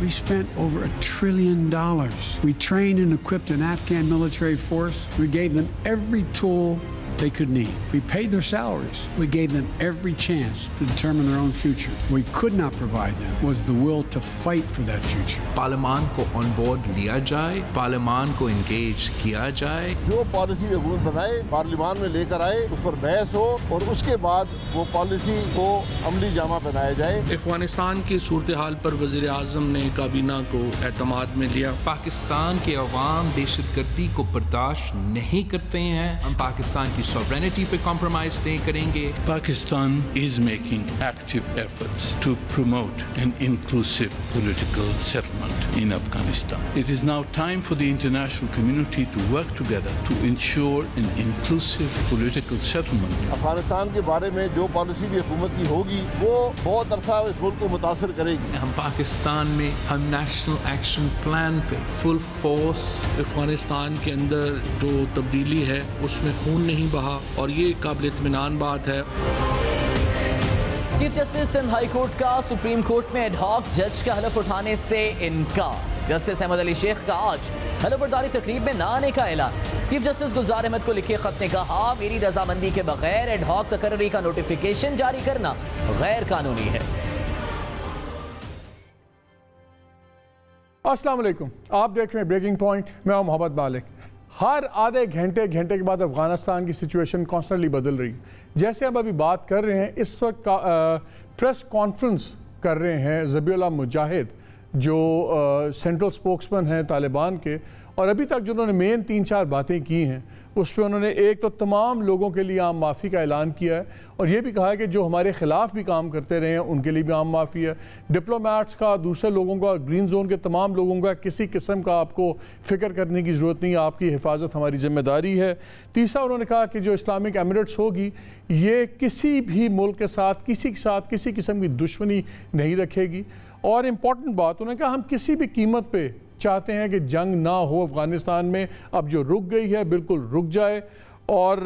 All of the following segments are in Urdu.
We spent over $1 trillion. We trained and equipped an Afghan military force. We gave them every tool they could need. We paid their salaries. We gave them every chance to determine their own future. We could not provide them was the will to fight for that future. پارلیمان کو آن بورڈ لیا جائے, پارلیمان کو انگیج کیا جائے. جو پالیسی حکومت بنائے پارلیمان میں لے کر آئے, اس پر بحث ہو اور اس کے بعد وہ پالیسی کو عملی جامہ پہنایا جائے. افغانستان کی صورتحال پر وزیر اعظم نے کابینہ کو اعتماد میں لیا. پاکستان کے عوام دہشت گردی کو برداشت نہیں کرتے ہیں. ہم پاکستان کی sovereignty پہ compromise نہیں کریں گے. Pakistan is making active efforts to promote an inclusive political settlement in Afghanistan. It is now time for the international community to work together to ensure an inclusive political settlement. Afghanistan کے بارے میں جو پالیسی بھی حکومت کی ہوگی وہ بہت عرصہ اس ملک کو متاثر کرے گی. ہم پاکستان میں ہم نیشنل ایکشن پلان پہ فل فورس. افغانستان کے اندر جو تبدیلی ہے اس میں خون نہیں بہا اور یہ قابل اطمینان بات ہے. Chief justice Sindh high court کا سپریم کورٹ میں ایڈ ہاک جج کا حلف اٹھانے سے انکار. جسٹس احمد علی شیخ کا آج حلف برداری تقریب میں نہ آنے کا اعلان. چیف جسٹس گلزار احمد کو لکھے خط نے کہا میری رضامندی کے بغیر ایڈ ہاک تقرری کا نوٹیفیکیشن جاری کرنا غیر قانونی ہے. السلام علیکم, آپ دیکھ رہے ہیں بریکنگ پوائنٹ. میں ہوں محمد مالک. ہر آدھے گھنٹے کے بعد افغانستان کی سچویشن کانسٹنٹلی بدل رہی. جیسے ہم ابھی بات کر رہے ہیں, اس وقت پریس کانفرنس کر رہے ہیں ذبیح اللہ مجاہد جو سینٹرل سپوکسمین ہیں طالبان کے, اور ابھی تک جو انہوں نے مین 3-4 باتیں کی ہیں اس پہ انہوں نے ایک تو تمام لوگوں کے لیے عام معافی کا اعلان کیا ہے, اور یہ بھی کہا ہے کہ جو ہمارے خلاف بھی کام کرتے رہے ہیں ان کے لیے بھی عام معافی ہے. ڈپلومیٹس کا, دوسرے لوگوں کا, گرین زون کے تمام لوگوں کا کسی قسم کا آپ کو فکر کرنے کی ضرورت نہیں, آپ کی حفاظت ہماری ذمہ داری ہے. تیسرا انہوں نے کہا کہ جو اسلامک ایمریٹس ہوگی یہ کسی بھی ملک کے ساتھ کسی قسم کی دشمنی نہیں رکھے گی. اور امپورٹنٹ بات انہوں نے کہا ہم کسی بھی قیمت پہ چاہتے ہیں کہ جنگ نہ ہو افغانستان میں. اب جو رک گئی ہے بالکل رک جائے, اور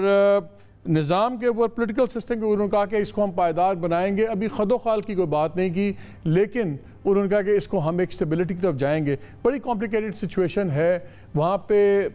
نظام کے اوپر پولیٹیکل سسٹم کے اوپر انہوں نے کہا کہ اس کو ہم پائیدار بنائیں گے. ابھی خد و خال کی کوئی بات نہیں کی, لیکن انہوں نے کہا کہ اس کو ہم ایک اسٹیبلٹی کی طرف جائیں گے. بڑی کمپلیکیٹڈ سچویشن ہے وہاں پہ.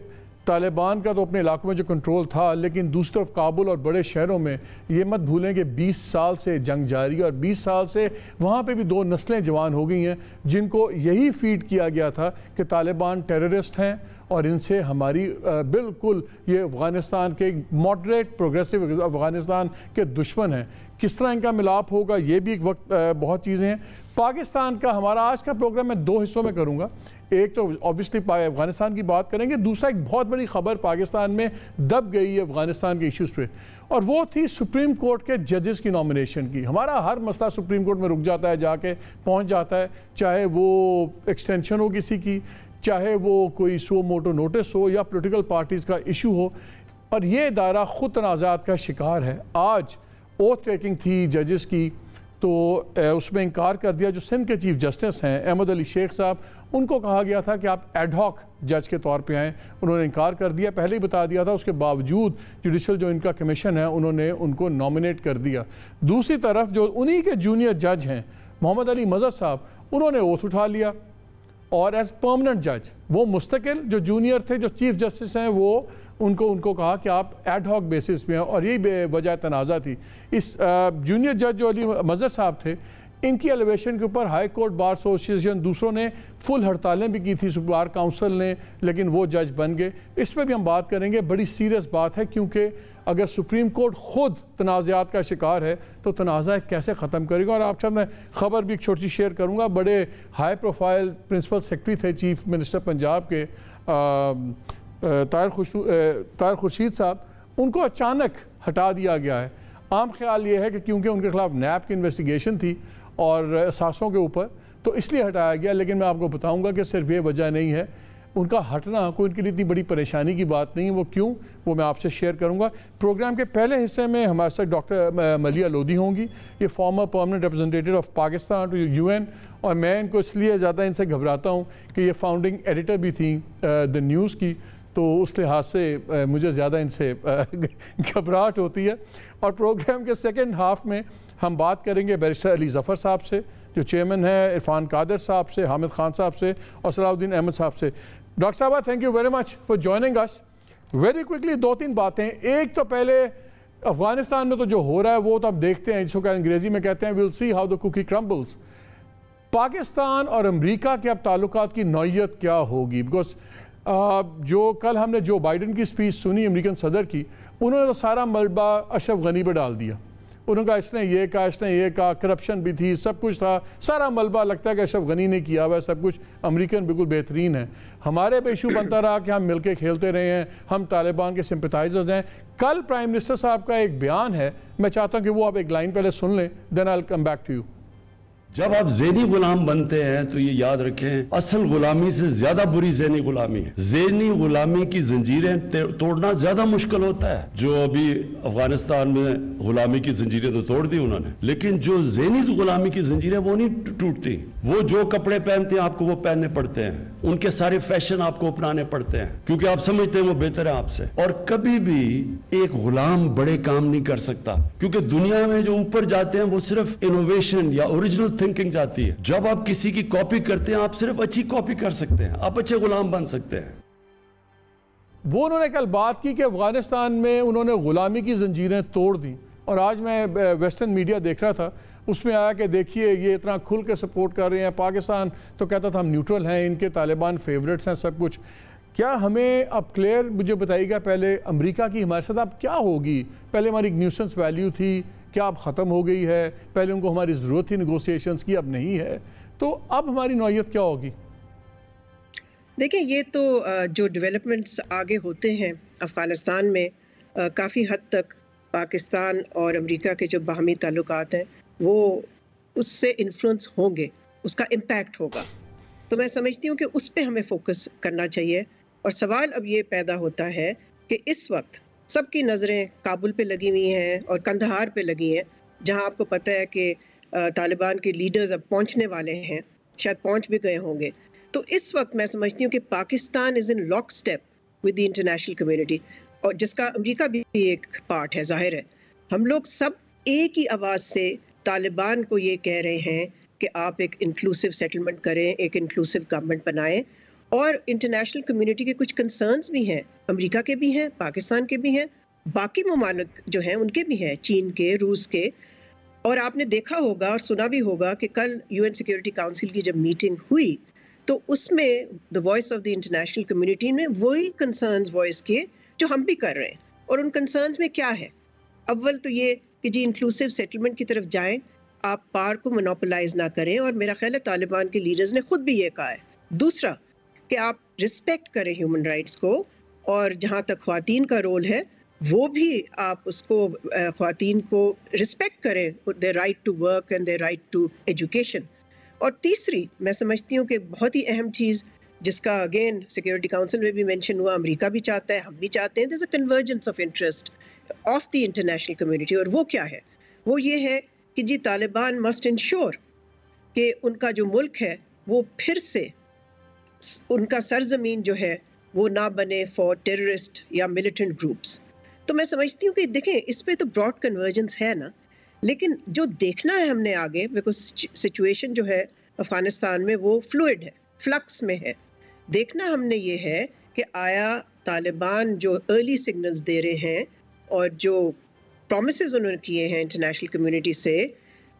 طالبان کا تو اپنے علاقوں میں جو کنٹرول تھا, لیکن دوسری طرف کابل اور بڑے شہروں میں یہ مت بھولیں کہ 20 سال سے جنگ جاری ہے, اور 20 سال سے وہاں پہ بھی 2 نسلیں جوان ہو گئی ہیں جن کو یہی فیڈ کیا گیا تھا کہ طالبان ٹیررسٹ ہیں اور ان سے ہماری بالکل یہ افغانستان کے ماڈریٹ پروگریسو افغانستان کے دشمن ہیں. کس طرح ان کا ملاپ ہوگا یہ بھی ایک وقت بہت چیزیں ہیں. پاکستان کا ہمارا آج کا پروگرام میں 2 حصوں میں کروں گا. ایک تو آبویسلی افغانستان کی بات کریں گے, دوسرا ایک بہت بڑی خبر پاکستان میں دب گئی ہے افغانستان کے ایشوز پہ, اور وہ تھی سپریم کورٹ کے ججز کی نامینیشن کی. ہمارا ہر مسئلہ سپریم کورٹ میں رک جاتا ہے, جا کے پہنچ جاتا ہے, چاہے وہ ایکسٹینشن ہو کسی کی, چاہے وہ کوئی سو موٹو نوٹس ہو یا پولیٹیکل پارٹیز کا ایشو ہو, اور یہ ادارہ خود تنازعات کا شکار ہے. آج اوتھ ٹیکنگ تھی ججز کی, تو اس میں انکار کر دیا. جو سندھ کے چیف جسٹس ہیں احمد علی شیخ صاحب, ان کو کہا گیا تھا کہ آپ ایڈ ہاک جج کے طور پہ آئیں, انہوں نے انکار کر دیا. پہلے ہی بتا دیا تھا, اس کے باوجود جوڈیشل جو ان کا کمیشن ہے انہوں نے ان کو نامنیٹ کر دیا. دوسری طرف جو انہی کے جونیئر جج ہیں محمد علی مظہر صاحب, انہوں نے اوتھ اٹھا لیا, اور ایز پرماننٹ جج وہ مستقل, جو جونیئر تھے جو چیف جسٹس ہیں وہ ان کو کہا کہ آپ ایڈ ہاک بیسس پہ ہیں, اور یہی وجہ تنازع تھی. اس جونیئر جج جو علی مظہر صاحب تھے, ان کی ایلیویشن کے اوپر ہائی کورٹ بار ایسوسیشن دوسروں نے فل ہڑتالیں بھی کی تھی, بار کاؤنسل نے, لیکن وہ جج بن گئے. اس پہ بھی ہم بات کریں گے. بڑی سیریس بات ہے, کیونکہ اگر سپریم کورٹ خود تنازعات کا شکار ہے تو تنازع کیسے ختم کرے گا. اور آپ میں خبر بھی ایک چھوٹی سی شیئر کروں گا. بڑے ہائی پروفائل پرنسپل سیکرٹری تھے چیف منسٹر پنجاب کے طاہر خورشید صاحب, ان کو اچانک ہٹا دیا گیا ہے. عام خیال یہ ہے کہ کیونکہ ان کے خلاف نیب کی انویسٹیگیشن تھی اور اثاثوں کے اوپر, تو اس لیے ہٹایا گیا. لیکن میں آپ کو بتاؤں گا کہ صرف یہ وجہ نہیں ہے ان کا ہٹنا, کوئی ان کے لیے اتنی بڑی پریشانی کی بات نہیں. وہ کیوں, وہ میں آپ سے شیئر کروں گا. پروگرام کے پہلے حصے میں ہمارے ساتھ ڈاکٹر ملیہ لودھی ہوں گی. یہ former permanent representative of Pakistan to UN, اور میں ان کو اس لیے زیادہ ان سے گھبراتا ہوں کہ یہ فاؤنڈنگ ایڈیٹر بھی تھیں دا نیوز کی, تو اس لحاظ سے مجھے زیادہ ان سے گھبراہٹ ہوتی ہے. اور پروگرام کے سیکنڈ ہاف میں ہم بات کریں گے بیرسٹر علی ظفر صاحب سے, جو چیئرمین ہیں عرفان قادر صاحب سے, حامد خان صاحب سے اور صلاح الدین احمد صاحب سے. ڈاکٹر صاحبہ thank you very much for joining us. Very quickly 2-3 باتیں. ایک تو پہلے افغانستان میں تو جو ہو رہا ہے وہ تو آپ دیکھتے ہیں, جس کو انگریزی میں کہتے ہیں well see how the cookie crumbles. Pakistan اور امریکہ کے اب تعلقات کی نوعیت کیا ہوگی؟ بیکاز جو کل ہم نے جو بائیڈن کی سپیچ سنی امریکن صدر کی, انہوں نے تو سارا ملبہ اشرف غنی پہ ڈال دیا. انہوں نے کہا اس نے یہ کہا, اس نے یہ کہا, کرپشن بھی تھی, سب کچھ تھا, سارا ملبہ لگتا ہے کہ اشرف غنی نے کیا ہوا ہے, سب کچھ امریکن بالکل بہترین ہے. ہمارے پہ ایشو بنتا رہا کہ ہم مل کے کھیلتے رہے ہیں, ہم طالبان کے سمپتائزرز ہیں. کل پرائم منسٹر صاحب کا ایک بیان ہے, میں چاہتا ہوں کہ وہ آپ ایک لائن پہلے سن لیں, دین آئی ول کم بیک ٹو یو. جب آپ ذہنی غلام بنتے ہیں تو یہ یاد رکھیں اصل غلامی سے زیادہ بری ذہنی غلامی ہے. ذہنی غلامی کی زنجیریں توڑنا زیادہ مشکل ہوتا ہے. جو ابھی افغانستان میں غلامی کی زنجیریں تو توڑ دی انہوں نے, لیکن جو ذہنی غلامی کی زنجیریں وہ نہیں ٹوٹتی. وہ جو کپڑے پہنتے ہیں آپ کو وہ پہننے پڑتے ہیں, ان کے سارے فیشن آپ کو اپنانے پڑتے ہیں کیونکہ آپ سمجھتے ہیں وہ بہتر ہے آپ سے. اور کبھی بھی ایک غلام بڑے کام نہیں کر سکتا, کیونکہ دنیا میں جو اوپر جاتے ہیں وہ صرف انوویشن یا اوریجنل تھنکنگ جاتی ہے. جب آپ کسی کی کاپی کرتے ہیں آپ صرف اچھی کاپی کر سکتے ہیں, آپ اچھے غلام بن سکتے ہیں. وہ انہوں نے کل بات کی کہ افغانستان میں انہوں نے غلامی کی زنجیریں توڑ دیں, اور آج میں ویسٹرن میڈیا دیکھ رہا تھا, اس میں آیا کہ دیکھیے یہ اتنا کھل کے سپورٹ کر رہے ہیں. پاکستان تو کہتا تھا ہم نیوٹرل ہیں, ان کے طالبان فیوریٹس ہیں, سب کچھ. کیا ہمیں اب کلیئر مجھے بتائیے گا پہلے امریکہ کی ہمارے ساتھ اب کیا ہوگی؟ پہلے ہماری ایک نیوسنس ویلیو تھی, کیا اب ختم ہو گئی ہے؟ پہلے ان کو ہماری ضرورت تھی نیگوسیشنز کی, اب نہیں ہے, تو اب ہماری نوعیت کیا ہوگی؟ دیکھیں یہ تو جو ڈیولپمنٹس آگے ہوتے ہیں افغانستان میں, کافی حد تک پاکستان اور امریکہ کے جو باہمی تعلقات ہیں وہ اس سے انفلوئنس ہوں گے, اس کا امپیکٹ ہوگا. تو میں سمجھتی ہوں کہ اس پہ ہمیں فوکس کرنا چاہیے. اور سوال اب یہ پیدا ہوتا ہے کہ اس وقت سب کی نظریں کابل پہ لگی ہوئی ہیں اور کندہار پہ لگی ہیں, جہاں آپ کو پتہ ہے کہ طالبان کے لیڈرز اب پہنچنے والے ہیں, شاید پہنچ بھی گئے ہوں گے. تو اس وقت میں سمجھتی ہوں کہ Pakistan is in lockstep with the international community, اور جس کا امریکہ بھی ایک پارٹ ہے. ظاہر ہے ہم لوگ سب ایک ہی آواز سے طالبان کو یہ کہہ رہے ہیں کہ آپ ایک انکلوسیو سیٹلمنٹ کریں, ایک انکلوسیو گورنمنٹ بنائیں. اور انٹرنیشنل کمیونٹی کے کچھ کنسرنز بھی ہیں, امریکہ کے بھی ہیں, پاکستان کے بھی ہیں, باقی ممالک جو ہیں ان کے بھی ہیں, چین کے, روس کے. اور آپ نے دیکھا ہوگا اور سنا بھی ہوگا کہ کل UN سیکیورٹی کاؤنسل کی جب میٹنگ ہوئی تو اس میں the voice of the international community نے وہی کنسرنز وائس کیے جو ہم بھی کر رہے ہیں. اور ان کنسرنز میں کیا ہے؟ اول تو یہ کہ جی انکلوسیو سیٹلمنٹ کی طرف جائیں, آپ پار کو مونوپلائز نہ کریں, اور میرا خیال ہے طالبان کے لیڈرز نے خود بھی یہ کہا ہے. دوسرا کہ آپ رسپیکٹ کریں ہیومن رائٹس کو, اور جہاں تک خواتین کا رول ہے وہ بھی آپ اس کو خواتین کو رسپیکٹ کریں, the right to work and the right to education. اور تیسری میں سمجھتی ہوں کہ بہت ہی اہم چیز جس کا اگین سیکیورٹی کاؤنسل میں بھی مینشن ہوا, امریکہ بھی چاہتا ہے, ہم بھی چاہتے ہیں, there is a convergence of interest of the international community. اور وہ کیا ہے؟ وہ یہ ہے کہ جی طالبان مسٹ انشور کہ ان کا جو ملک ہے وہ پھر سے ان کا سرزمین جو ہے وہ نہ بنے فار ٹیررسٹ یا ملیٹنٹ گروپس. تو میں سمجھتی ہوں کہ دیکھیں اس پہ تو براڈ کنورجنس ہے نا, لیکن جو دیکھنا ہے ہم نے آگے, بیکاز سچویشن جو ہے افغانستان میں وہ فلوئڈ ہے, فلکس میں ہے. دیکھنا ہم نے یہ ہے کہ آیا طالبان جو ارلی سگنلز دے رہے ہیں اور جو پرومسز انہوں نے کیے ہیں انٹرنیشنل کمیونٹی سے,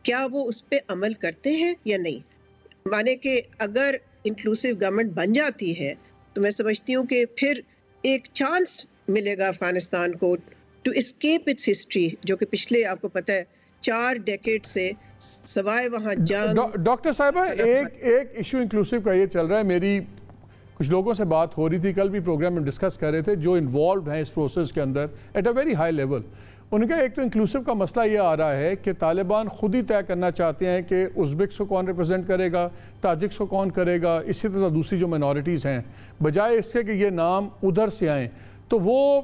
کیا وہ اس پہ عمل کرتے ہیں یا نہیں. مانے کہ اگر انکلوسیو گورنمنٹ بن جاتی ہے تو میں سمجھتی ہوں کہ پھر ایک چانس ملے گا افغانستان کو ٹو اسکیپ اٹس ہسٹری, جو کہ پچھلے آپ کو پتہ ہے 4 ڈیکیڈ سے سوائے وہاں جان. ڈاکٹر صاحبہ ایک ایشو انکلوسیو کا یہ چل رہا ہے, میری کچھ لوگوں سے بات ہو رہی تھی, کل بھی پروگرام میں ڈسکس کر رہے تھے, جو انوالوڈ ہیں اس پروسیس کے اندر at a very high level. ان کا ایک تو انکلوسیو کا مسئلہ یہ آ رہا ہے کہ طالبان خود ہی طے کرنا چاہتے ہیں کہ ازبکس کو کون ریپرزینٹ کرے گا, تاجکس کو کون کرے گا, اسی طرح دوسری جو مائنورٹیز ہیں, بجائے اس کے کہ یہ نام ادھر سے آئیں. تو وہ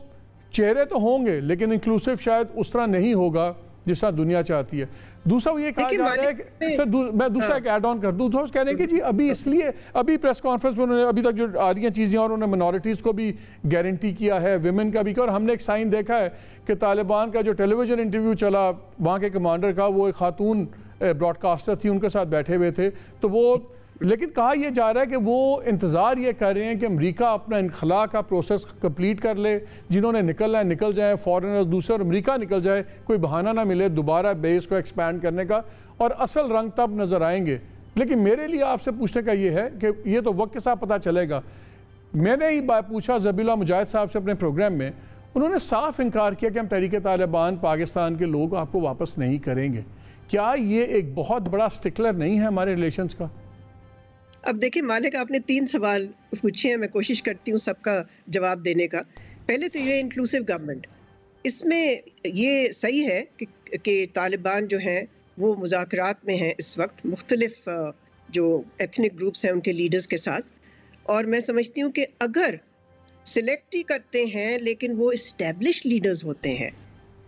چہرے تو ہوں گے لیکن انکلوسیو شاید اس طرح نہیں ہوگا جس طرح دنیا چاہتی ہے. دوسرا وہ یہ کہا جا رہا ہے کہ سر میں دوسرا ایک ایڈ آن کر دوں, تو کہہ رہے ہیں کہ جی ابھی اس لیے ابھی پریس کانفرنس میں انہوں نے ابھی تک جو آ رہی ہیں چیزیں, اور انہوں نے منورٹیز کو بھی گارنٹی کیا ہے, ویمن کا بھی کیا, اور ہم نے ایک سائن دیکھا ہے کہ طالبان کا جو ٹیلی ویژن انٹرویو چلا وہاں کے کمانڈر کا, وہ ایک خاتون براڈ کاسٹر تھی ان کے ساتھ بیٹھے ہوئے تھے. تو وہ لیکن کہا یہ جا رہا ہے کہ وہ انتظار یہ کر رہے ہیں کہ امریکہ اپنا انخلا کا پروسیس کمپلیٹ کر لے, جنہوں نے نکلنا ہے نکل جائیں, فارنرز دوسرے, اور امریکہ نکل جائے, کوئی بہانہ نہ ملے دوبارہ بیس کو ایکسپینڈ کرنے کا, اور اصل رنگ تب نظر آئیں گے. لیکن میرے لیے آپ سے پوچھنے کا یہ ہے کہ یہ تو وقت کے ساتھ پتہ چلے گا. میں نے ہی پوچھا ذبیح اللہ مجاہد صاحب سے اپنے پروگرام میں, انہوں نے صاف انکار کیا کہ ہم تحریک طالبان پاکستان کے لوگ آپ کو واپس نہیں کریں گے. کیا یہ ایک بہت بڑا سٹکلر نہیں ہے ہمارے ریلیشنز کا؟ اب دیکھیں مالک, آپ نے 3 سوال پوچھے ہیں, میں کوشش کرتی ہوں سب کا جواب دینے کا. پہلے تو یہ انکلوسیو گورنمنٹ, اس میں یہ صحیح ہے کہ طالبان جو ہیں وہ مذاکرات میں ہیں اس وقت مختلف جو ایتھنک گروپس ہیں ان کے لیڈرز کے ساتھ, اور میں سمجھتی ہوں کہ اگر سلیکٹ ہی کرتے ہیں لیکن وہ اسٹیبلش لیڈرز ہوتے ہیں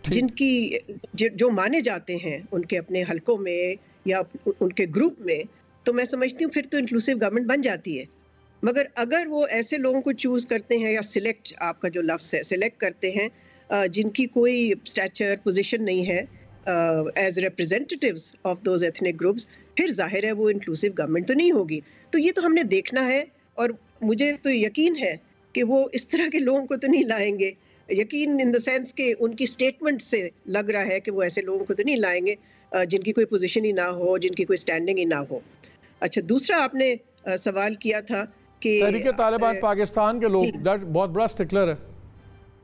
جن کی جو مانے جاتے ہیں ان کے اپنے حلقوں میں یا ان کے گروپ میں, تو میں سمجھتی ہوں پھر تو انکلوسیو گورنمنٹ بن جاتی ہے. مگر اگر وہ ایسے لوگوں کو چوز کرتے ہیں یا سلیکٹ, آپ کا جو لفظ ہے سلیکٹ کرتے ہیں, جن کی کوئی اسٹیچر پوزیشن نہیں ہے as representatives of those ethnic groups, پھر ظاہر ہے وہ انکلوسیو گورنمنٹ تو نہیں ہوگی. تو یہ تو ہم نے دیکھنا ہے, اور مجھے تو یقین ہے کہ وہ اس طرح کے لوگوں کو تو نہیں لائیں گے. یقین ان دا سینس کہ ان کی اسٹیٹمنٹ سے لگ رہا ہے کہ وہ ایسے لوگوں کو تو نہیں لائیں گے جن کی کوئی پوزیشن ہی نہ ہو, جن کی کوئی اسٹینڈنگ ہی نہ ہو. اچھا, دوسرا آپ نے سوال کیا تھا کہ تحریک طالبان پاکستان کے لوگ بہت بڑا سٹکلر ہے.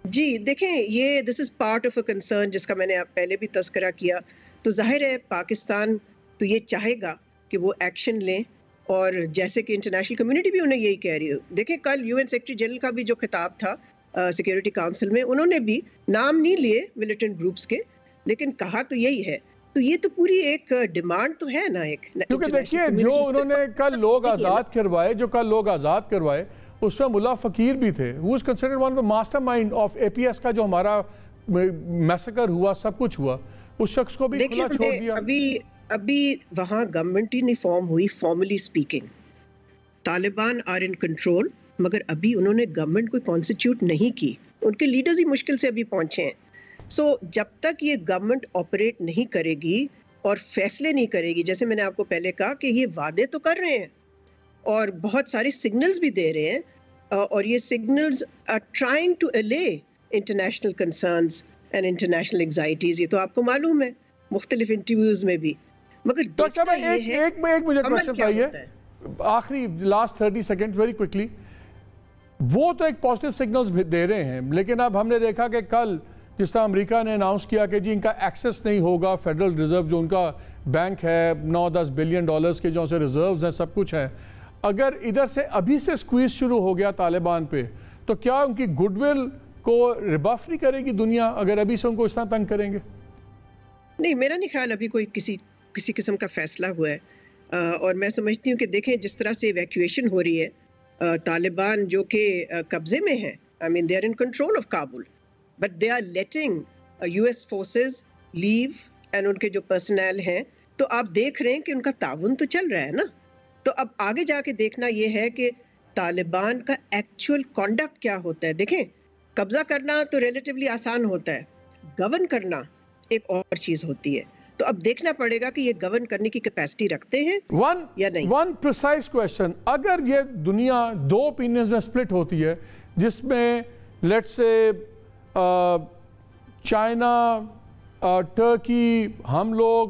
جی دیکھیں, یہ this is part of a concern جس کا میں نے پہلے بھی تذکرہ کیا. تو ظاہر ہے پاکستان تو یہ چاہے گا کہ وہ ایکشن لیں, اور جیسے کہ انٹرنیشنل کمیونٹی بھی انہیں یہی کہہ رہی ہے. دیکھیں کل UN سیکرٹری جنرل کا بھی جو خطاب تھا سیکیورٹی کاؤنسل میں, انہوں نے بھی نام نہیں لیے ملیٹنٹ گروپس کے, لیکن کہا تو یہی ہے. تو یہ تو پوری ایک ڈیمانڈ تو ہے نا ایک, کیونکہ دیکھیے جو انہوں نے کل لوگ آزاد کروائے اس میں ملا فقیر بھی تھے, who is considered one of the mastermind of APS کا جو ہمارا میسیکر ہوا, سب کچھ ہوا, اس شخص کو بھی کھلا چھوڑ دیا. ابھی وہاں گورنمنٹ ہی نہیں فارم ہوئی formally speaking. Taliban are in control, مگر ابھی انہوں نے گورنمنٹ کو کانسٹیٹیوٹ نہیں کی, ان کے لیڈرز ہی مشکل سے ابھی پہنچے ہیں. سو جب تک یہ گورنمنٹ آپریٹ نہیں کرے گی اور فیصلے نہیں کرے گی, جیسے میں نے آپ کو پہلے کہا کہ یہ وعدے تو کر رہے ہیں اور بہت سارے سگنلز بھی دے رہے ہیں, اور یہ signals are trying to allay international concerns and international anxieties, یہ تو آپ کو معلوم ہے مختلف انٹرویوز میں بھی. مگر ایک مجھے کوشچن چاہیے آخری لاسٹ 30 سیکنڈ ویری کوئکلی. وہ تو ایک پازیٹیو سگنلز دے رہے ہیں, لیکن اب ہم نے دیکھا کہ کل جس طرح امریکہ نے اناؤنس کیا کہ جی ان کا ایکسس نہیں ہوگا فیڈرل ریزرو, جو ان کا بینک ہے $9-10 بلین کے جو سے ریزروز ہیں, سب کچھ ہے. اگر ادھر سے ابھی سے سکویز شروع ہو گیا طالبان پہ, تو کیا ان کی گڈ ول کو ریبف نہیں کرے گی دنیا اگر ابھی سے ان کو اس طرح تنگ کریں گے؟ نہیں, میرا نہیں خیال ابھی کوئی کسی قسم کا فیصلہ ہوا ہے. اور میں سمجھتی ہوں کہ دیکھیں جس طرح سے ایویکویشن ہو رہی ہے, طالبان جو کہ قبضے میں ہیں, I mean they are in control of Kabul, but they are letting US forces leave and ان کے جو پرسنل ہیں, تو آپ دیکھ رہے ہیں کہ ان کا تعاون تو چل رہا ہے نا. تو اب آگے جا کے دیکھنا یہ ہے کہ طالبان کا ایکچوئل کانڈکٹ کیا ہوتا ہے. دیکھیں قبضہ کرنا تو ریلیٹیولی آسان ہوتا ہے, گورن کرنا ایک اور چیز ہوتی ہے. تو اب دیکھنا پڑے گا کہ یہ گورن کرنے کی کیپیسٹی رکھتے ہیں یا نہیں. ون پریسائز کویسچن, اگر یہ دنیا دو اوپینینز میں سپلٹ ہوتی ہے جس میں لیٹس سے چائنا ٹرکی ہم لوگ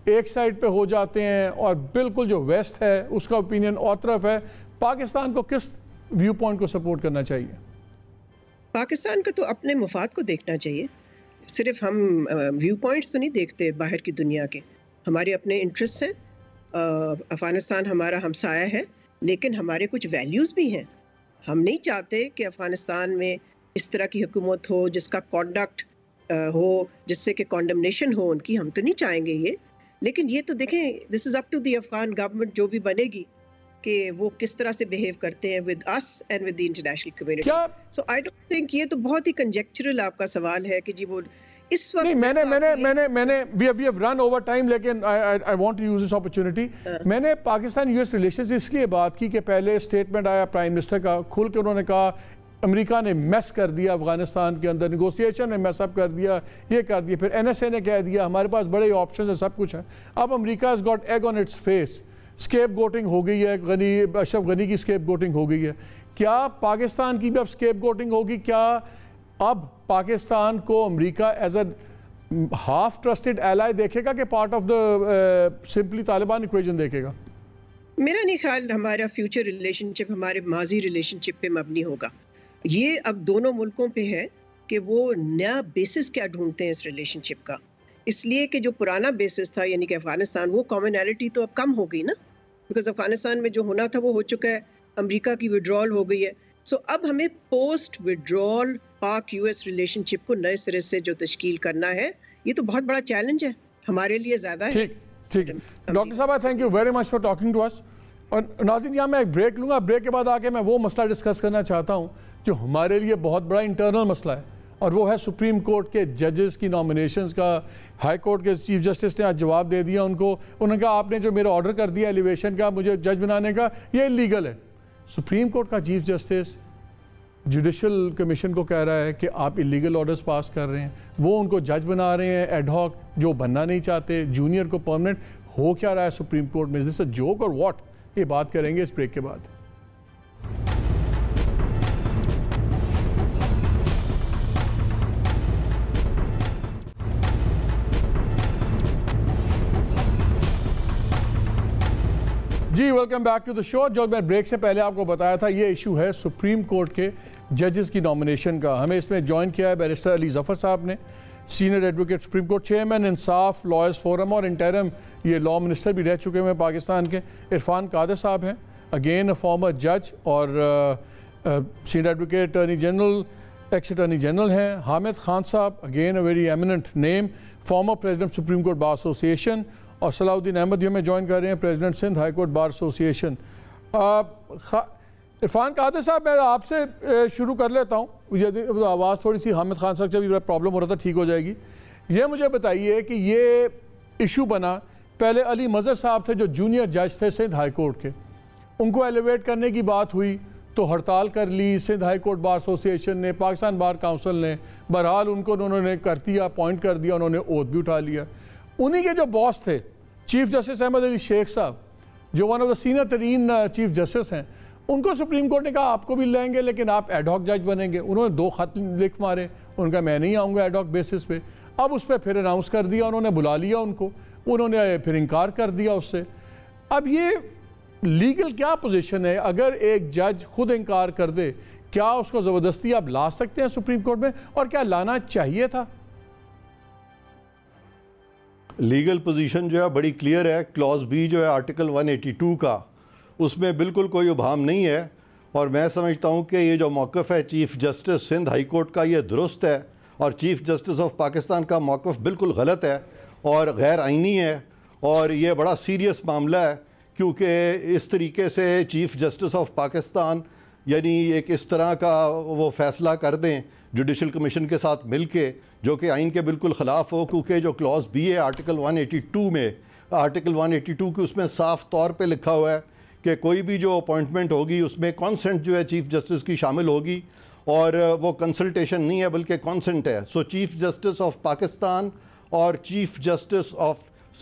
ایک سائڈ پہ ہو جاتے ہیں اور بالکل جو ویسٹ ہے اس کا اوپینین اور طرف ہے, پاکستان کو کس ویو پوائنٹ کو سپورٹ کرنا چاہیے؟ پاکستان کو تو اپنے مفاد کو دیکھنا چاہیے. صرف ہم ویو پوائنٹس تو نہیں دیکھتے باہر کی دنیا کے, ہمارے اپنے انٹرسٹ ہیں. افغانستان ہمارا ہمسایہ ہے, لیکن ہمارے کچھ ویلیوز بھی ہیں. ہم نہیں چاہتے کہ افغانستان میں اس طرح کی حکومت ہو جس کا کانڈکٹ ہو جس سے کہ کانڈمنیشن ہو ان کی, ہم تو نہیں چاہیں گے یہ. لیکن یہ تو دیکھیں this is up to the Afghan government جو بھی بنے گی کہ وہ کس طرح سے بیہیو کرتے ہیں with us and with the international community. So I don't think, یہ تو بہت ہی کنجیکچرل آپ کا سوال ہے کہ جی وہ اس وقت میں نے we have run over time, لیکن I want to use this opportunity. میں نے پاکستان US ریلیشنز اس لیے بات کی کہ پہلے اسٹیٹمنٹ آیا پرائم منسٹر کا, کھل کے انہوں نے کہا امریکہ نے میس کر دیا افغانستان کے اندر, نیگوسیشن نے میس اپ کر دیا, یہ کر دیا, پھر NSA نے کہہ دیا ہمارے پاس بڑے آپشنز ہیں, سب کچھ ہے. اب امریکہ has got egg on its face, scapegoating ہو گئی ہے, اشرف غنی کی اسکیپ گوٹنگ ہو گئی ہے. کیا پاکستان کی بھی اب اسکیپ گوٹنگ ہوگی؟ کیا اب پاکستان کو امریکہ as a half trusted ally دیکھے گا کہ part of the simply Taliban equation دیکھے گا؟ میرا نہیں خیال ہمارا فیوچر ریلیشن شپ ہمارے ماضی ریلیشن شپ پہ مبنی ہوگا. یہ اب دونوں ملکوں پہ ہے کہ وہ نیا بیسس کیا ڈھونڈتے ہیں اس ریلیشن شپ کا. اس لیے کہ جو پرانا بیسس تھا یعنی کہ افغانستان, وہ کامنالٹی تو اب کم ہو گئی نا, بیکاز افغانستان میں جو ہونا تھا وہ ہو چکا ہے, امریکہ کی وڈرال ہو گئی ہے. سو اب ہمیں پوسٹ وڈرال پاک US ریلیشن شپ کو نئے سرے سے جو تشکیل کرنا ہے, یہ تو بہت بڑا چیلنج ہے ہمارے لیے زیادہ ہے. ٹھیک ڈاکٹر صاحب, thank you very much for talking to us. اور ناظرین یہاں میں ایک بریک لوں گا, بریک کے بعد آ کے میں وہ مسئلہ ڈسکس کرنا چاہتا ہوں جو ہمارے لیے بہت بڑا انٹرنل مسئلہ ہے, اور وہ ہے سپریم کورٹ کے ججز کی نامینیشنز کا. ہائی کورٹ کے چیف جسٹس نے آج جواب دے دیا ان کو, انہوں نے کہا آپ نے جو میرا آرڈر کر دیا ایلیویشن کا مجھے جج بنانے کا, یہ اللیگل ہے. سپریم کورٹ کا چیف جسٹس جوڈیشل کمیشن کو کہہ رہا ہے کہ آپ اللیگل آرڈرز پاس کر رہے ہیں, وہ ان کو جج بنا رہے ہیں ایڈ ہاک, جو بننا نہیں چاہتے, جونیئر کو پرمنٹ. ہو کیا رہا ہے سپریم کورٹ میں؟ از دس اے جوک اور واٹ؟ یہ بات کریں گے اس بریک کے بعد. جی ویلکم بیک ٹو دا شو. جو میں بریک سے پہلے آپ کو بتایا تھا, یہ ایشو ہے سپریم کورٹ کے ججز کی نامینیشن کا. ہمیں اس میں جوائن کیا ہے بیرسٹر علی ظفر صاحب نے, senior advocate supreme court, chairman انصاف لائرز فورم اور انٹرم یہ لا منسٹر بھی رہ چکے ہوئے پاکستان کے. عرفان قادر صاحب ہیں, اگین فارمر جج اور senior advocate attorney general, ex attorney general ہیں. حامد خان صاحب, again a very eminent name, former president supreme court bar association. اور صلاح الدین احمد جو ہمیں جوائن کر رہے ہیں, president Sindh high court bar association. Irfan Qadir صاحب, میں آپ سے شروع کر لیتا ہوں. مجھے آواز تھوڑی سی حامد خان صاحب سے بھی پرابلم ہو رہا تھا, ٹھیک ہو جائے گی. یہ مجھے بتائیے کہ یہ ایشو بنا, پہلے علی مظہر صاحب تھے جو جونیئر جج تھے سندھ ہائی کورٹ کے, ان کو ایلیویٹ کرنے کی بات ہوئی تو ہڑتال کر لی Sindh high court bar association نے, پاکستان بار کاؤنسل نے. بہرحال ان کو انہوں نے کر دیا, اپوائنٹ کر دیا, انہوں نے اوتھ بھی اٹھا لیا. انہی کے جو باس تھے چیف جسٹس احمد علی شیخ صاحب, جو ون آف دا سینئر ترین چیف جسٹس ہیں, ان کو سپریم کورٹ نے کہا آپ کو بھی لیں گے لیکن آپ ایڈ ہاک جج بنیں گے. انہوں نے 2 خط لکھ مارے, ان کا میں نہیں آؤں گا ایڈ ہاک بیسس پہ. اب اس پہ پھر اناؤنس کر دیا, انہوں نے بلا لیا ان کو, انہوں نے پھر انکار کر دیا اس سے. اب یہ لیگل کیا پوزیشن ہے؟ اگر ایک جج خود انکار کر دے, کیا اس کو زبردستی آپ لا سکتے ہیں سپریم کورٹ میں, اور کیا لانا چاہیے تھا؟ لیگل پوزیشن جو ہے بڑی کلیئر ہے. کلاز بی جو ہے آرٹیکل 182 کا, اس میں بالکل کوئی ابہام نہیں ہے. اور میں سمجھتا ہوں کہ یہ جو موقف ہے chief justice Sindh high court کا, یہ درست ہے, اور چیف جسٹس آف پاکستان کا موقف بالکل غلط ہے اور غیر آئینی ہے. اور یہ بڑا سیریس معاملہ ہے, کیونکہ اس طریقے سے چیف جسٹس آف پاکستان یعنی ایک اس طرح کا وہ فیصلہ کر دیں جوڈیشل کمیشن کے ساتھ مل کے, جو کہ آئین کے بالکل خلاف ہو. کیونکہ جو کلاز بی ہے آرٹیکل 182 میں, آرٹیکل 182 کی اس میں صاف طور پہ لکھا ہوا ہے کہ کوئی بھی جو اپوائنٹمنٹ ہوگی اس میں کانسنٹ جو ہے چیف جسٹس کی شامل ہوگی, اور وہ کنسلٹیشن نہیں ہے بلکہ کانسنٹ ہے. سو چیف جسٹس آف پاکستان اور chief justice of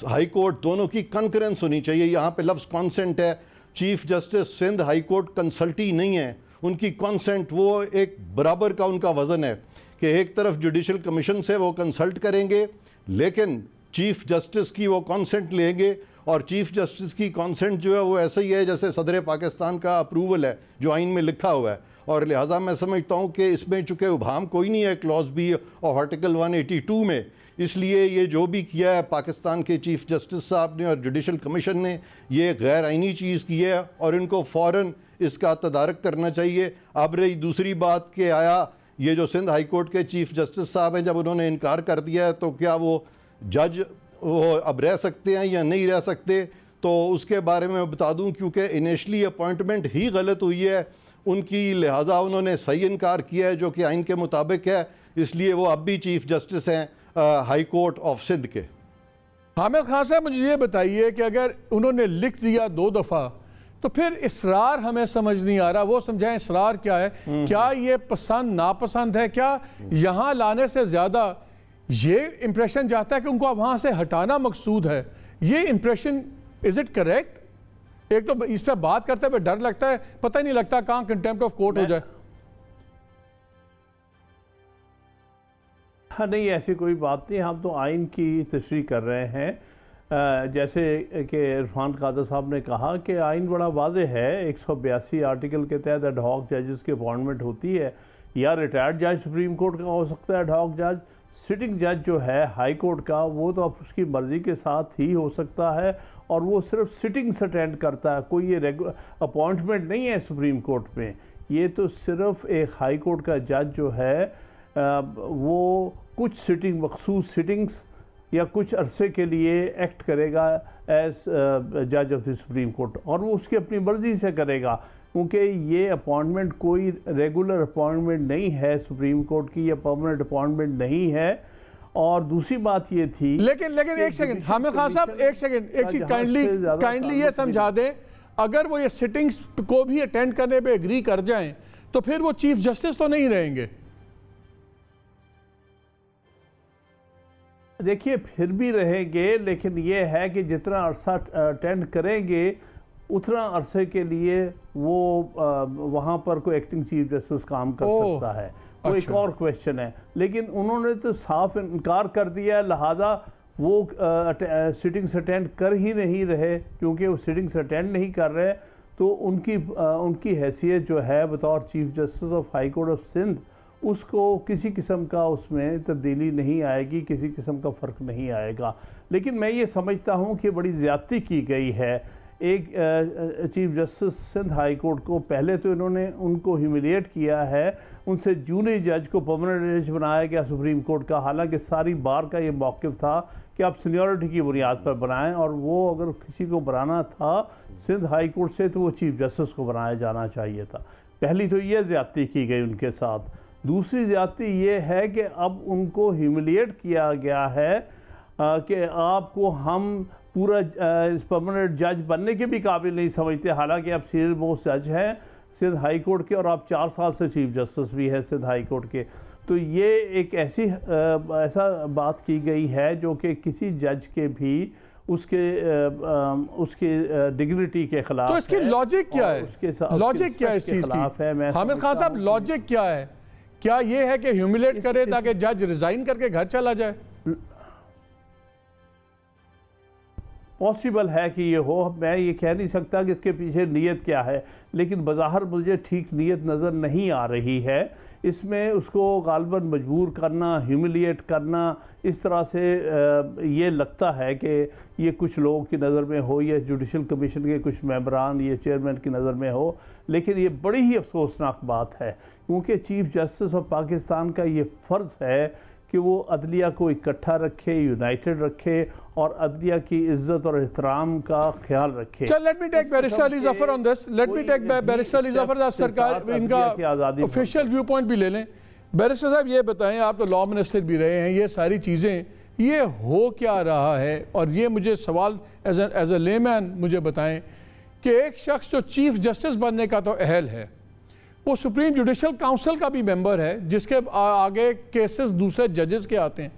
high court دونوں کی کنکرنس ہونی چاہیے. یہاں پہ لفظ کانسنٹ ہے. Chief justice Sindh high court consultee نہیں ہے, ان کی کانسنٹ وہ ایک برابر کا ان کا وزن ہے کہ ایک طرف جوڈیشل کمیشن سے وہ کنسلٹ کریں گے لیکن چیف جسٹس کی وہ کانسنٹ لیں گے, اور چیف جسٹس کی کانسنٹ جو ہے وہ ایسا ہی ہے جیسے صدر پاکستان کا اپروول ہے جو آئین میں لکھا ہوا ہے. اور لہٰذا میں سمجھتا ہوں کہ اس میں چونکہ ابہام کوئی نہیں ہے کلاز بی آف آرٹیکل 182 میں, اس لیے یہ جو بھی کیا ہے پاکستان کے چیف جسٹس صاحب نے اور جوڈیشل کمیشن نے, یہ غیر آئینی چیز کی ہے اور ان کو فوراً اس کا تدارک کرنا چاہیے. اب رہی دوسری بات کہ آیا یہ جو سندھ ہائی کورٹ کے چیف جسٹس صاحب ہیں, جب انہوں نے انکار کر دیا ہے تو کیا وہ جج وہ اب رہ سکتے ہیں یا نہیں رہ سکتے؟ تو اس کے بارے میں بتا دوں, کیونکہ انیشلی اپوائنٹمنٹ ہی غلط ہوئی ہے ان کی, لہٰذا انہوں نے صحیح انکار کیا ہے جو کہ آئین کے مطابق ہے, اس لیے وہ اب بھی چیف جسٹس ہیں ہائی کورٹ آف سندھ کے. حامد خان صاحب مجھے یہ بتائیے کہ اگر انہوں نے لکھ دیا 2 دفعہ تو پھر اسرار ہمیں سمجھ نہیں آ رہا. وہ سمجھائیں اسرار کیا ہے. کیا یہ پسند ناپسند ہے؟ کیا یہاں لانے سے زیادہ یہ امپریشن جاتا ہے کہ ان کو وہاں سے ہٹانا مقصود ہے؟ یہ امپریشن از اٹ کریکٹ؟ ایک تو اس پہ بات کرتے ہوئے ڈر لگتا ہے, پتہ نہیں لگتا کہاں کنٹیمپٹ آف کورٹ ہو جائے. نہیں, ایسی کوئی بات نہیں. ہم تو آئین کی تشریح کر رہے ہیں. جیسے کہ عرفان قادر صاحب نے کہا کہ آئین بڑا واضح ہے. 182 آرٹیکل کے تحت ایڈ ہاک ججز کی اپوائنٹمنٹ ہوتی ہے. یا ریٹائرڈ جج سپریم کورٹ کا ہو سکتا ہے ایڈ ہاک جج. سٹنگ جج جو ہے ہائی کورٹ کا, وہ تو اب اس کی مرضی کے ساتھ ہی ہو سکتا ہے, اور وہ صرف سٹنگز اٹینڈ کرتا ہے. کوئی یہ اپوائنٹمنٹ نہیں ہے سپریم کورٹ میں. یہ تو صرف ایک ہائی کورٹ کا جج جو ہے وہ کچھ سٹنگ, مخصوص سٹنگز یا کچھ عرصے کے لیے ایکٹ کرے گا ایز جج آف دی سپریم کورٹ, اور وہ اس کی اپنی مرضی سے کرے گا, کیونکہ یہ اپوائنٹمنٹ کوئی ریگولر اپوائنٹمنٹ نہیں ہے سپریم کورٹ کی, یا پرماننٹ اپوائنٹمنٹ نہیں ہے. اور دوسری بات یہ تھی لیکن ایک سیکنڈ حامد خان صاحب, ایک سیکنڈ, ایک چیز کائنڈلی یہ سمجھا دیں, اگر وہ یہ سٹنگز کو بھی اٹینڈ کرنے پہ اگری کر جائیں تو پھر وہ چیف جسٹس تو نہیں رہیں گے. دیکھیے پھر بھی رہیں گے, لیکن یہ ہے کہ جتنا عرصہ اٹینڈ کریں گے اتنا عرصے کے لیے وہ وہاں پر کوئی ایکٹنگ چیف جسٹس کام کر سکتا ہے. وہ ایک اور کویسچن ہے, لیکن انہوں نے تو صاف انکار کر دیا, لہٰذا وہ سٹنگز اٹینڈ کر ہی نہیں رہے. کیونکہ وہ سٹنگز اٹینڈ نہیں کر رہے تو ان کی حیثیت جو ہے بطور chief justice of high court of Sindh, اس کو کسی قسم کا اس میں تبدیلی نہیں آئے گی, کسی قسم کا فرق نہیں آئے گا. لیکن میں یہ سمجھتا ہوں کہ بڑی زیادتی کی گئی ہے. ایک chief justice Sindh high court کو پہلے تو انہوں نے ان کو ہیوملیٹ کیا ہے, ان سے جونیئر جج کو پرماننٹ جج بنایا گیا سپریم کورٹ کا, حالانکہ ساری بار کا یہ موقف تھا کہ آپ سینیورٹی کی بنیاد پر بنائیں, اور وہ اگر کسی کو بنانا تھا سندھ ہائی کورٹ سے تو وہ چیف جسٹس کو بنایا جانا چاہیے تھا. پہلی تو یہ زیادتی کی گئی ان کے ساتھ. دوسری زیادتی یہ ہے کہ اب ان کو ہیوملیٹ کیا گیا ہے کہ آپ کو ہم پورا پرماننٹ جج بننے کے بھی قابل نہیں سمجھتے, حالانکہ آپ سینئر موسٹ جج ہیں سندھ ہائی کورٹ کے, اور آپ 4 سال سے چیف جسٹس بھی ہیں سندھ ہائی کورٹ کے. تو یہ ایک ایسا بات کی گئی ہے جو کہ کسی جج کے بھی اس کے ڈگنیٹی کے خلاف ہے. تو اس کی لاجک کیا ہے؟ لاجک کیا ہے اس چیز کی؟ حامد خان صاحب لاجک کیا ہے؟ کیا یہ ہے کہ ہیوملیٹ کرے تاکہ جج ریزائن کر کے گھر چلا جائے؟ پاسبل ہے کہ یہ ہو, میں یہ کہہ نہیں سکتا کہ اس کے پیچھے نیت کیا ہے, لیکن بظاہر مجھے ٹھیک نیت نظر نہیں آ رہی ہے. اس میں اس کو غالباً مجبور کرنا, ہیوملیٹ کرنا, اس طرح سے یہ لگتا ہے کہ یہ کچھ لوگوں کی نظر میں ہو, یا جوڈیشل کمیشن کے کچھ ممبران یا چیئرمین کی نظر میں ہو. لیکن یہ بڑی ہی افسوسناک بات ہے, کیونکہ چیف جسٹس آف پاکستان کا یہ فرض ہے کہ وہ عدلیہ کو اکٹھا رکھے, یونائٹڈ رکھے, اور عدلیہ کی عزت اور احترام کا خیال رکھے. Let me take Barrister Ali Zafar on this. Let me take Barrister Ali Zafar سرکار ان کا official view point بھی لے لیں. بیرسٹر صاحب یہ بتائیں, آپ تو لا منسٹر بھی رہے ہیں, یہ ساری چیزیں یہ ہو کیا رہا ہے؟ اور یہ مجھے سوال ایز اے لیمین مجھے بتائیں کہ ایک شخص جو چیف جسٹس بننے کا تو اہل ہے, وہ سپریم جوڈیشل کاؤنسل کا بھی ممبر ہے, جس کے آگے کیسز دوسرے ججز کے آتے ہیں,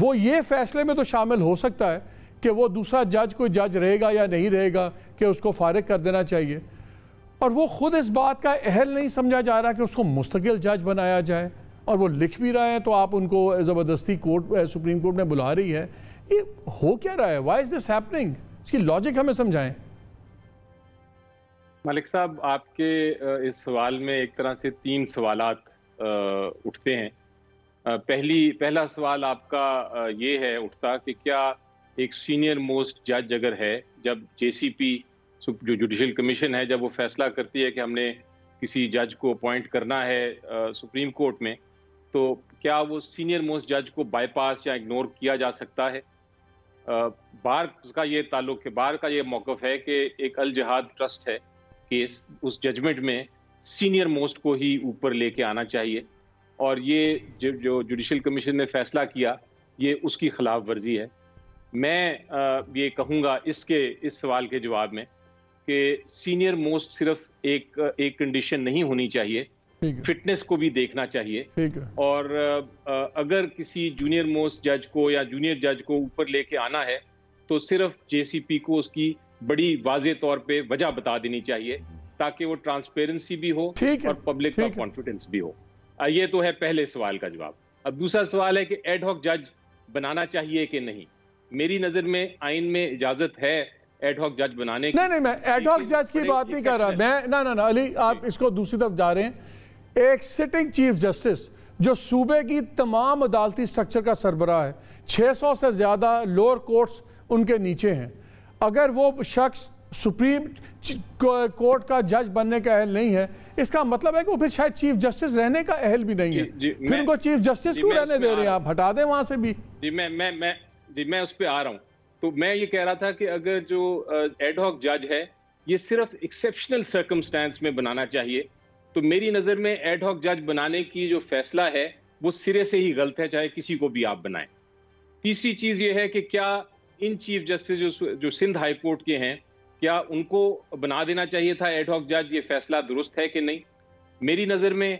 وہ یہ فیصلے میں تو شامل ہو سکتا ہے کہ وہ دوسرا جج کوئی جج رہے گا یا نہیں رہے گا, کہ اس کو فارغ کر دینا چاہیے, اور وہ خود اس بات کا اہل نہیں سمجھا جا رہا کہ اس کو مستقل جج بنایا جائے, اور وہ لکھ بھی رہے ہیں تو آپ ان کو زبردستی سپریم کورٹ میں بلا رہی ہے. یہ ہو کیا رہا ہے؟ Y is this happening? اس کی لاجک ہمیں سمجھائیں. ملک صاحب, آپ کے اس سوال میں ایک طرح سے 3 سوالات اٹھتے ہیں. پہلا سوال آپ کا یہ ہے اٹھتا کہ کیا ایک سینئر موسٹ جج اگر ہے, جب جے سی پی جو جوڈیشل کمیشن ہے جب وہ فیصلہ کرتی ہے کہ ہم نے کسی جج کو اپوائنٹ کرنا ہے سپریم کورٹ میں, تو کیا وہ سینئر موسٹ جج کو بائی پاس یا اگنور کیا جا سکتا ہے؟ بار کا یہ تعلق ہے, بار کا یہ موقف ہے کہ ایک الجہاد ٹرسٹ ہے کہ اس ججمنٹ میں سینئر موسٹ کو ہی اوپر لے کے آنا چاہیے, اور یہ جو جوڈیشل کمیشن نے فیصلہ کیا یہ اس کی خلاف ورزی ہے. میں یہ کہوں گا اس سوال کے جواب میں کہ سینئر موسٹ صرف ایک کنڈیشن نہیں ہونی چاہیے, فٹنس کو بھی دیکھنا چاہیے, اور اگر کسی جونیئر موسٹ جج کو یا جونیئر جج کو اوپر لے کے آنا ہے تو صرف جے سی پی کو اس کی بڑی واضح طور پہ وجہ بتا دینی چاہیے تاکہ وہ ٹرانسپیرنسی بھی ہو اور پبلک کا کانفیڈنس بھی ہو. یہ تو ہے پہلے سوال کا جواب. اب دوسرا سوال ہے کہ ایڈ ہاک جج بنانا چاہیے کہ نہیں. میری نظر میں آئین میں اجازت ہے ایڈ ہاک جج بنانے کی. نہیں, میں ایڈ ہاک جج کی بات نہیں کر رہا. میں نہ علی, آپ اس کو دوسری طرف جا رہے ہیں. ایک سٹنگ چیف جسٹس جو صوبے کی تمام عدالتی سٹرکچر کا سربراہ ہے, 600 سے زیادہ لوور کورٹس ان کے نیچے ہیں, اگر وہ شخص سپریم کورٹ کا جج بننے کا اہل نہیں ہے, اس کا مطلب ہے کہ وہ پھر شاید چیف جسٹس رہنے کا اہل بھی نہیں ہے. پھر ان کو چیف جسٹس کیوں رہنے دے رہے ہیں آپ؟ ہٹا دیں وہاں سے بھی. میں اس پہ آ رہا ہوں. تو میں یہ کہہ رہا تھا کہ اگر جو ایڈ ہاک جج ہے یہ صرف ایکسیپشنل سرکمسٹانس میں بنانا چاہیے, تو میری نظر میں ایڈ ہاک جج بنانے کی جو فیصلہ ہے وہ سرے سے ہی غلط ہے, چاہے کسی کو بھی آپ بنائیں. تیسری چیز یہ ہے کہ کیا ان چیف جسٹس جو سندھ ہائی کورٹ کے ہیں, کیا ان کو بنا دینا چاہیے تھا ایڈ ہاک جج؟ یہ فیصلہ درست ہے کہ نہیں؟ میری نظر میں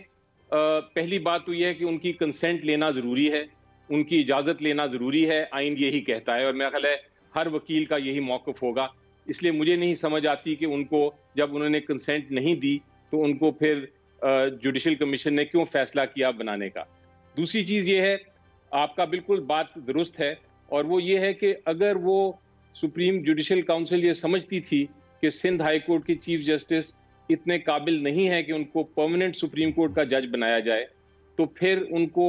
پہلی بات تو یہ ہے کہ ان کی کنسنٹ لینا ضروری ہے, ان کی اجازت لینا ضروری ہے. آئین یہی کہتا ہے اور میرا خیال ہے ہر وکیل کا یہی موقف ہوگا. اس لیے مجھے نہیں سمجھ آتی کہ ان کو جب انہوں نے کنسنٹ نہیں دی تو ان کو پھر جوڈیشل کمیشن نے کیوں فیصلہ کیا بنانے کا. دوسری چیز یہ ہے, آپ کا بالکل بات درست ہے, اور وہ یہ ہے کہ اگر وہ سپریم جوڈیشل کاؤنسل یہ سمجھتی تھی کہ سندھ ہائی کورٹ کے چیف جسٹس اتنے قابل نہیں ہے کہ ان کو پرماننٹ سپریم کورٹ کا جج بنایا جائے, تو پھر ان کو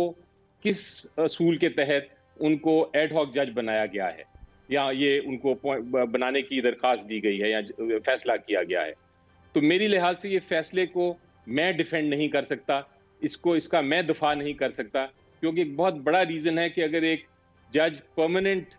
کس اصول کے تحت ان کو ایڈ ہاک جج بنایا گیا ہے یا یہ ان کو بنانے کی درخواست دی گئی ہے یا فیصلہ کیا گیا ہے. تو میری لحاظ سے یہ فیصلے کو میں ڈیفینڈ نہیں کر سکتا, اس کا میں دفاع نہیں کر سکتا, کیونکہ ایک بہت بڑا ریزن ہے کہ اگر ایک جج پرماننٹ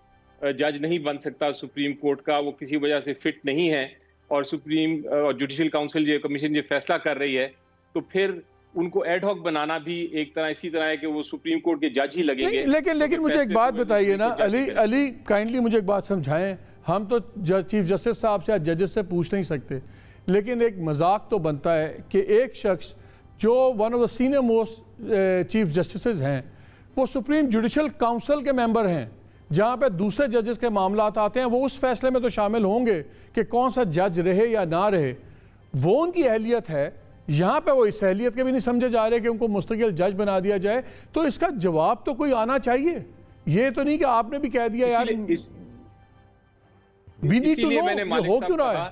جج نہیں بن سکتا سپریم کورٹ کا, وہ کسی وجہ سے فٹ نہیں ہے, اور سپریم جوڈیشل کاؤنسل یہ کمیشن یہ فیصلہ کر رہی ہے, تو پھر ان کو ایڈ ہاک بنانا بھی ایک طرح اسی طرح ہے کہ وہ سپریم کورٹ کے جج ہی لگیں گے. لیکن مجھے ایک بات بتائیے نا علی, کائنڈلی مجھے ایک بات سمجھائیں. ہم تو چیف جسٹس صاحب سے یا ججز سے پوچھ نہیں سکتے, لیکن ایک مذاق تو بنتا ہے کہ ایک شخص جو one of the senior most chief justices ہیں, وہ سپریم جوڈیشل کاؤنسل کے ممبر ہیں, جہاں پہ دوسرے ججز کے معاملات آتے ہیں, وہ اس فیصلے میں تو شامل ہوں گے کہ کون سا جج رہے یا نہ رہے. وہ ان کی اہلیت ہے, یہاں پہ وہ اس اہلیت کے بھی نہیں سمجھے جا رہے کہ ان کو مستقل جج بنا دیا جائے. تو اس کا جواب تو کوئی آنا چاہیے, یہ تو نہیں کہ آپ نے بھی کہہ دیا یار وی نیڈ ٹو نو یہ ہو کیوں رہا ہے.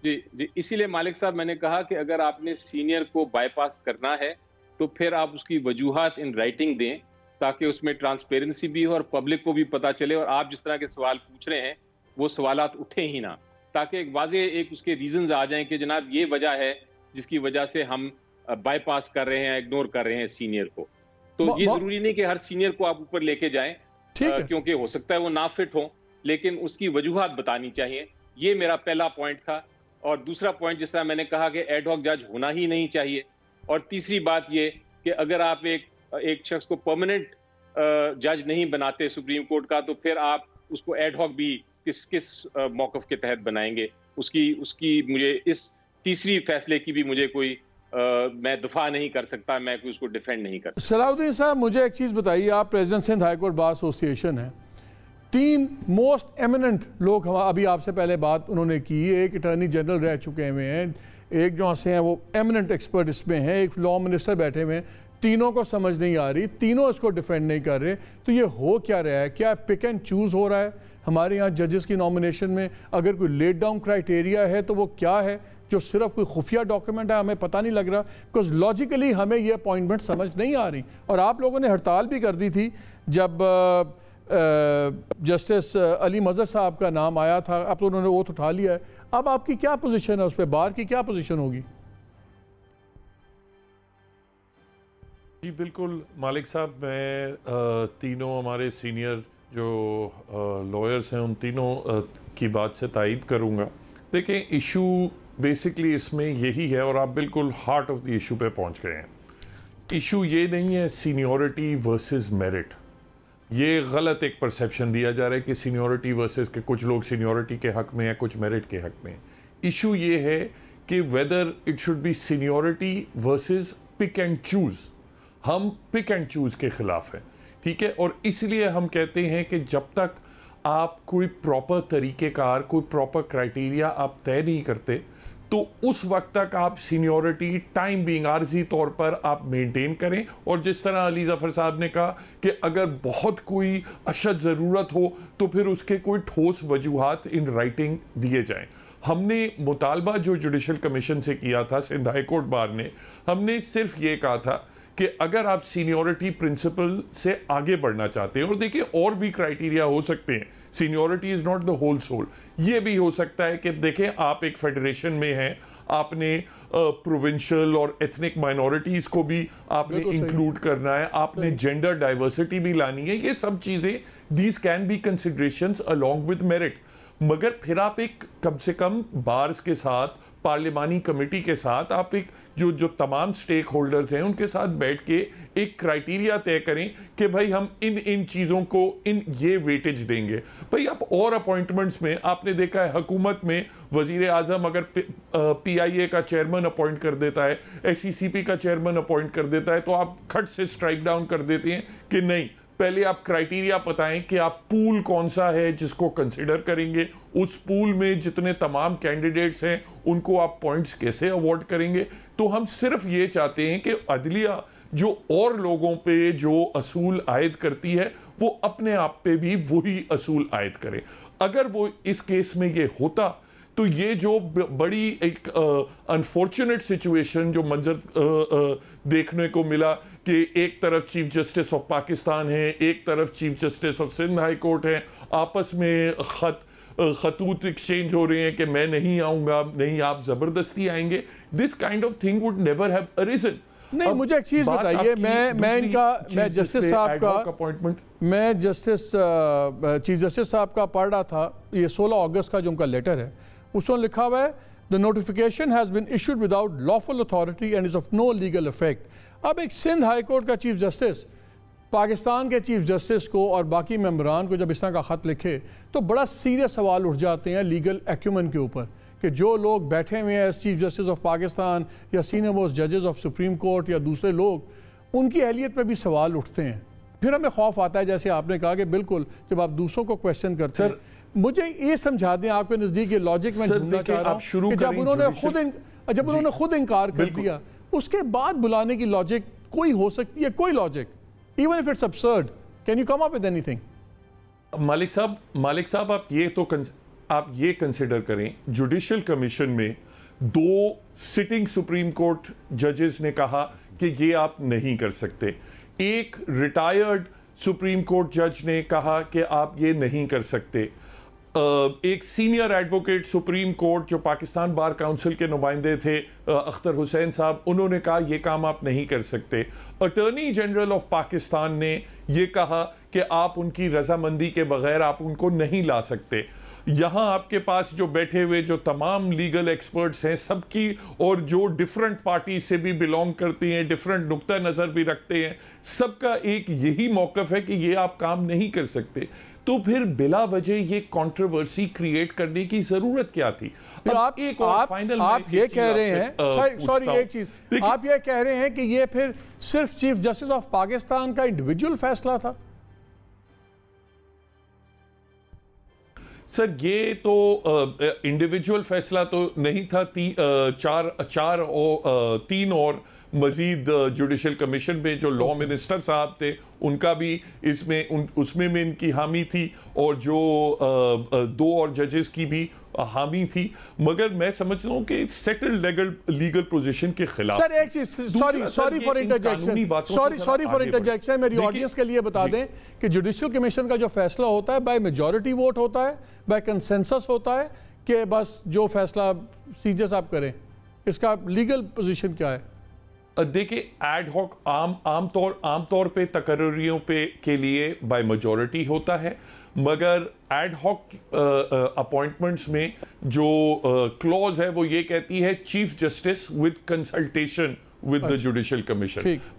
جی اسی لیے مالک صاحب میں نے کہا کہ اگر آپ نے سینئر کو بائی پاس کرنا ہے تو پھر آپ اس کی وجوہات ان رائٹنگ دیں تاکہ اس میں ٹرانسپیرنسی بھی ہو اور پبلک کو بھی پتا چلے, اور آپ جس طرح کے سوال پوچھ رہے ہیں وہ سوالات اٹھیں ہی نہ, تاکہ ایک واضح اس کے ریزنز آ جائیں کہ جناب یہ وجہ ہے جس کی وجہ سے ہم بائی پاس کر رہے ہیں, اگنور کر رہے ہیں سینئر کو. تو یہ ضروری نہیں کہ ہر سینئر کو آپ اوپر لے کے جائیں, کیونکہ ہو سکتا ہے وہ نا فٹ ہوں, لیکن اس کی وجوہات بتانی چاہیے. یہ میرا پہلا پوائنٹ تھا. اور دوسرا پوائنٹ جس طرح میں نے کہا کہ ایڈ ہاک جج ہونا ہی نہیں چاہیے. اور تیسری بات یہ کہ اگر آپ ایک شخص کو پرماننٹ جج نہیں بناتے سپریم کورٹ کا, تو پھر آپ اس کو ایڈ ہاک بھی کس موقف کے تحت بنائیں گے. اس کی مجھے اس تیسری فیصلے کی بھی مجھے کوئی میں دفاع نہیں کر سکتا, میں کوئی اس کو ڈیفینڈ نہیں کر سکتا. صلاح الدین صاحب مجھے ایک چیز بتائیے, آپ president Sindh high court bar association ہیں, 3 موسٹ ایمننٹ لوگ ابھی آپ سے پہلے بات انہوں نے کی, ایک اٹارنی جنرل رہ چکے ہوئے ہیں, ایک جو سے ہیں وہ ایمننٹ ایکسپرٹ اس میں ہیں, ایک لا منسٹر بیٹھے ہوئے ہیں, تینوں کو سمجھ نہیں آ رہی, تینوں اس کو ڈیفینڈ نہیں کر رہے. تو یہ ہو کیا رہا ہے؟ کیا پک اینڈ چوز ہو رہا ہے ہمارے یہاں ججز کی نومینیشن میں؟ اگر کوئی لیٹ ڈاؤن کرائٹیریا ہے تو وہ کیا ہے جو صرف کوئی خفیہ ڈاکیومنٹ ہے, ہمیں پتہ نہیں لگ رہا, بیکاز لاجیکلی ہمیں یہ اپوائنٹمنٹ سمجھ نہیں آ رہی. اور آپ لوگوں نے ہڑتال بھی کر دی تھی جب جسٹس علی مظہر صاحب کا نام آیا تھا, اب تو انہوں نے اوتھ اٹھا لیا ہے. اب آپ کی کیا پوزیشن ہے اس پہ, بار کی کیا پوزیشن ہوگی؟ جی بالکل مالک صاحب, میں تینوں ہمارے سینئر جو لائرز ہیں ان تینوں کی بات سے تائید کروں گا. دیکھیں ایشو بیسکلی اس میں یہی ہے, اور آپ بالکل ہارٹ آف دی ایشو پہ پہنچ گئے ہیں. ایشو یہ نہیں ہے سینیورٹی ورسز میرٹ. یہ غلط ایک پرسیپشن دیا جا رہا ہے کہ سینیورٹی ورسز کہ کچھ لوگ سینیورٹی کے حق میں ہیں, کچھ میرٹ کے حق میں ہیں. ایشو یہ ہے کہ whether it should be seniority versus pick and choose. ہم پک اینڈ چوز کے خلاف ہیں, ٹھیک ہے, اور اس لیے ہم کہتے ہیں کہ جب تک آپ کوئی پراپر طریقہ کار, کوئی پراپر کرائٹیریا آپ طے نہیں کرتے تو اس وقت تک آپ سینیورٹی ٹائم بینگ عارضی طور پر آپ مینٹین کریں. اور جس طرح علی ظفر صاحب نے کہا کہ اگر بہت کوئی اشد ضرورت ہو تو پھر اس کے کوئی ٹھوس وجوہات ان رائٹنگ دیے جائیں. ہم نے مطالبہ جو جوڈیشل کمیشن سے کیا تھا, سندھ ہائی کورٹ بار نے, ہم نے صرف یہ کہا تھا کہ اگر آپ سینیورٹی پرنسپل سے آگے بڑھنا چاہتے ہیں, اور دیکھیں اور بھی کرائٹیریا ہو سکتے ہیں, seniority is not the whole civil. یہ بھی ہو سکتا ہے کہ دیکھیں آپ ایک فیڈریشن میں ہیں, آپ نے پروونشل اور ایتھنک مائنورٹیز کو بھی آپ نے انکلوڈ کرنا ہے, آپ نے جینڈر ڈائیورسٹی بھی لانی ہے. یہ سب چیزیں these can be considerations along with merit. مگر پھر آپ ایک کم سے کم بارز کے ساتھ, پارلیمانی کمیٹی کے ساتھ, آپ ایک جو تمام سٹیک ہولڈرز ہیں ان کے ساتھ بیٹھ کے ایک کرائٹیریا طے کریں کہ بھائی ہم ان چیزوں کو یہ ویٹیج دیں گے. بھائی آپ اور اپوائنٹمنٹس میں آپ نے دیکھا ہے, حکومت میں وزیر اعظم اگر پی آئی اے کا چیئرمین اپوائنٹ کر دیتا ہے, ایس سی سی پی کا چیئرمین اپوائنٹ کر دیتا ہے, تو آپ کھٹ سے سٹرائک ڈاؤن کر دیتے ہیں کہ نہیں, پہلے آپ کرائٹیریا بتائیں کہ آپ پول کون سا ہے جس کو کنسیڈر کریں گے, اس پول میں جتنے تمام کینڈیڈیٹس ہیں ان کو آپ پوائنٹس کیسے اوارڈ کریں گے. تو ہم صرف یہ چاہتے ہیں کہ عدلیہ جو اور لوگوں پہ جو اصول عائد کرتی ہے وہ اپنے آپ پہ بھی وہی اصول عائد کرے. اگر وہ اس کیس میں یہ ہوتا تو یہ جو بڑی ایک انفارچونیٹ سچویشن جو منظر دیکھنے کو ملا کہ ایک طرف چیف جسٹس آف پاکستان ہے, ایک طرف chief justice of Sindh high court ہے, آپس میں خطوط ایکسچینج ہو رہے ہیں کہ میں نہیں آؤں گا, نہیں آپ زبردستی آئیں گے. This kind of thing would never have a reason. نہیں, مجھے ایک چیز بتائیے, میں جسٹس صاحب کا میں چیف جسٹس صاحب کا پڑھ رہا تھا, یہ 16 اگست کا جو ان کا لیٹر ہے, اس میں لکھا ہوا ہے the notification has been issued without lawful authority and is of no legal effect. اب ایک سندھ ہائی کورٹ کا چیف جسٹس پاکستان کے چیف جسٹس کو اور باقی ممبران کو جب اس طرح کا خط لکھے تو بڑا سیریس سوال اٹھ جاتے ہیں لیگل ایکیومن کے اوپر کہ جو لوگ بیٹھے ہوئے ہیں چیف جسٹس آف پاکستان یا سینئر موسٹ ججز آف سپریم کورٹ یا دوسرے لوگ, ان کی اہلیت پہ بھی سوال اٹھتے ہیں. پھر ہمیں خوف آتا ہے, جیسے آپ نے کہا کہ بالکل جب آپ دوسروں کو کویسچن کرتے ہیں. مجھے یہ سمجھا دیں, آپ کے نزدیک یہ لاجک میں ڈھونڈنا چاہ رہا ہوں کہ جب انہوں نے خود انکار کر دیا, اس کے بعد بلانے کی لاجک کوئی ہو سکتی ہے, کوئی logic, even if it's absurd, can you come up with anything? مالک صاحب آپ یہ کنسیڈر کریں, جوڈیشل کمیشن میں 2 سٹنگ سپریم کورٹ ججز نے کہا کہ یہ آپ نہیں کر سکتے, ایک ریٹائرڈ سپریم کورٹ جج نے کہا کہ آپ یہ نہیں کر سکتے, ایک سینئر ایڈوکیٹ سپریم کورٹ جو پاکستان بار کاؤنسل کے نمائندے تھے اختر حسین صاحب, انہوں نے کہا یہ کام آپ نہیں کر سکتے, اٹارنی جنرل آف پاکستان نے یہ کہا کہ آپ ان کی رضامندی کے بغیر آپ ان کو نہیں لا سکتے. یہاں آپ کے پاس جو بیٹھے ہوئے جو تمام لیگل ایکسپرٹس ہیں سب کی, اور جو ڈیفرنٹ پارٹی سے بھی بیلونگ کرتی ہیں, ڈیفرنٹ نقطہ نظر بھی رکھتے ہیں, سب کا ایک یہی موقف ہے کہ یہ آپ کام نہیں کر سکتے. تو پھر بلا وجہ یہ کنٹروورسی کریٹ کرنے کی ضرورت کیا تھی؟ آپ یہ کہہ رہے ہیں, سوری ایک چیز, آپ یہ کہہ رہے ہیں کہ یہ پھر صرف چیف جسٹس آف پاکستان کا انڈیویجول فیصلہ تھا؟ سر یہ تو انڈیویجول فیصلہ تو نہیں تھا, 3 اور مزید جوڈیشل کمیشن میں جو لا منسٹر صاحب تھے ان کا بھی اس میں ان کی حامی تھی, اور جو 2 اور ججز کی بھی حامی تھی. مگر میں سمجھتا ہوں کہ سیٹلڈ لیگل پوزیشن کے خلاف. سر ایک چیز, سوری فار انٹرجیکشن, میری آڈینس کے لیے بتا دیں کہ جوڈیشل کمیشن کا جو فیصلہ ہوتا ہے بائی میجورٹی ووٹ ہوتا ہے, بائی کنسنسس ہوتا ہے, کہ بس جو فیصلہ سی جے صاحب کریں, اس کا لیگل پوزیشن کیا ہے؟ دیکھیں ایڈ ہاک عام طور پہ تقرریوں کے لیے بائی میجورٹی ہوتا ہے, مگر ایڈ ہاک اپوائنٹمنٹس میں جو کلوز ہے وہ یہ کہتی ہے chief justice with consultation with the Judicial Commission.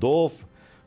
2